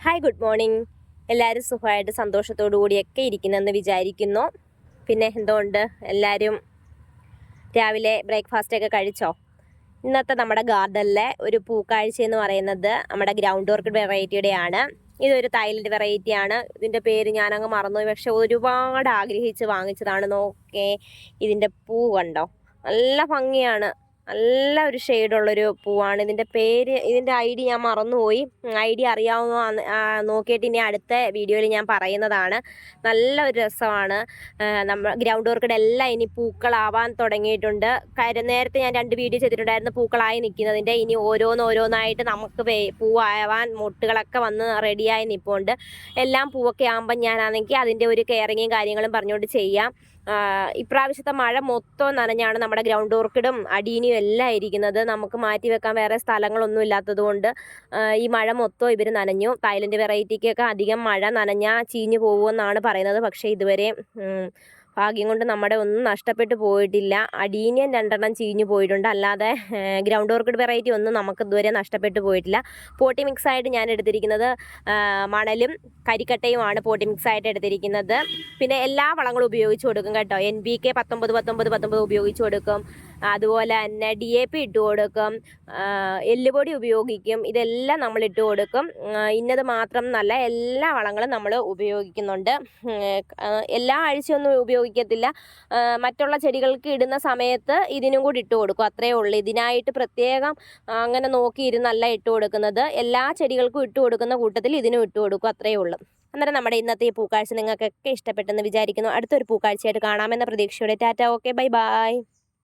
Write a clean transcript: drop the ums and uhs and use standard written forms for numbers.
Hi, good morning. എല്ലാവരും സുഖമായിട്ട് സന്തോഷത്തോടു കൂടിയൊക്കെ ഇരിക്കുന്നെന്ന് വിചാരിക്കുന്നു. പിന്നെ എന്തുകൊണ്ട് എല്ലാവരും രാവിലെ ബ്രേക്ക്ഫാസ്റ്റൊക്കെ കഴിച്ചോ? ഇന്നത്തെ നമ്മുടെ ഗാർഡനിലെ ഒരു പൂക്കാഴ്ച എന്ന് പറയുന്നത് നമ്മുടെ ഗ്രൗണ്ട് ഓർക്കിഡ് വെറൈറ്റിയുടെയാണ്. ഇതൊരു തായ്ലൻഡ് വെറൈറ്റിയാണ്. ഇതിൻ്റെ പേര് ഞാനങ്ങ് മറന്നുപോയി, പക്ഷെ ഒരുപാട് ആഗ്രഹിച്ച് വാങ്ങിച്ചതാണ്. നോക്കേ, ഇതിൻ്റെ പൂ കണ്ടോ, നല്ല ഭംഗിയാണ്. നല്ല ഒരു ഷെയ്ഡുള്ളൊരു പൂവാണ്. ഇതിൻ്റെ ഐ ഡി ഞാൻ മറന്നുപോയി. ഐ ഡി അറിയാവുന്ന നോക്കിയിട്ട് ഇനി അടുത്ത വീഡിയോയിൽ ഞാൻ പറയുന്നതാണ്. നല്ല ഒരു രസമാണ്. നമ്മൾ ഗ്രൗണ്ട് ഓർക്കിഡ് എല്ലാം ഇനി പൂക്കളാവാൻ തുടങ്ങിയിട്ടുണ്ട്. കാര്യം നേരത്തെ ഞാൻ 2 വീഡിയോ ചെയ്തിട്ടുണ്ടായിരുന്നു പൂക്കളായി നിൽക്കുന്നതിൻ്റെ. ഇനി ഓരോന്നായിട്ട് നമുക്ക് പൂവാവാൻ മുട്ടുകളൊക്കെ വന്ന് റെഡിയായി നിൽപ്പുണ്ട്. എല്ലാം പൂവൊക്കെ ആകുമ്പം ഞാനാണെങ്കിൽ അതിൻ്റെ ഒരു കെയറിങ്ങും കാര്യങ്ങളും പറഞ്ഞുകൊണ്ട് ചെയ്യാം. ഇപ്രാവശ്യത്തെ മഴ മൊത്തം നനഞ്ഞാണ് നമ്മുടെ ഗ്രൗണ്ട് ഓർക്കിഡും അടീനിയും എല്ലാം ഇരിക്കുന്നത്. നമുക്ക് മാറ്റി വെക്കാൻ വേറെ സ്ഥലങ്ങളൊന്നും ഇല്ലാത്തത് കൊണ്ട് ഈ മഴ മൊത്തം ഇവർ നനഞ്ഞു. തായ്ലൻഡ് വെറൈറ്റിക്കൊക്കെ അധികം മഴ നനഞ്ഞാൽ ചീഞ്ഞു പോകുമെന്നാണ് പറയുന്നത്. പക്ഷേ ഇതുവരെ ഭാഗ്യം കൊണ്ട് നമ്മുടെ ഒന്നും നഷ്ടപ്പെട്ടു പോയിട്ടില്ല. അടീനിയൻ 2 ചീഞ്ഞു പോയിട്ടുണ്ട്, അല്ലാതെ ഗ്രൗണ്ട് ഓർക്കിഡ് വെറൈറ്റി ഒന്നും നമുക്ക് ഇതുവരെ നഷ്ടപ്പെട്ടു പോയിട്ടില്ല. പോട്ടി മിക്സായിട്ട് ഞാൻ എടുത്തിരിക്കുന്നത് മണലും കരിക്കട്ടയുമാണ് പോട്ടി മിക്സായിട്ട് എടുത്തിരിക്കുന്നത്. പിന്നെ എല്ലാ വളങ്ങളും ഉപയോഗിച്ച് കൊടുക്കും കേട്ടോ. NPK 19 ഉപയോഗിച്ച് കൊടുക്കും. അതുപോലെ തന്നെ DAP ഇട്ട് കൊടുക്കും, എല്ലുപൊടി ഉപയോഗിക്കും. ഇതെല്ലാം നമ്മൾ ഇട്ട് കൊടുക്കും. ഇന്നത് മാത്രം എന്നല്ല, എല്ലാ വളങ്ങളും നമ്മൾ ഉപയോഗിക്കുന്നുണ്ട്. എല്ലാ ആഴ്ചയൊന്നും ഉപയോഗിക്കത്തില്ല. മറ്റുള്ള ചെടികൾക്ക് ഇടുന്ന സമയത്ത് ഇതിനും കൂടി ഇട്ട് കൊടുക്കും, അത്രയേ ഉള്ളൂ. ഇതിനായിട്ട് പ്രത്യേകം അങ്ങനെ നോക്കിയിരുന്നല്ല ഇട്ട് കൊടുക്കുന്നത്. എല്ലാ ചെടികൾക്കും ഇട്ട് കൊടുക്കുന്ന കൂട്ടത്തിൽ ഇതിനും ഇട്ട് കൊടുക്കും, അത്രയേ ഉള്ളൂ. അന്നേരം നമ്മുടെ ഇന്നത്തെ ഈ പൂക്കാഴ്ച നിങ്ങൾക്കൊക്കെ ഇഷ്ടപ്പെട്ടെന്ന് വിചാരിക്കുന്നു. അടുത്തൊരു പൂക്കാഴ്ചയായിട്ട് കാണാമെന്ന പ്രതീക്ഷയോടെ ടാറ്റ, ഓക്കെ, ബൈ ബൈ.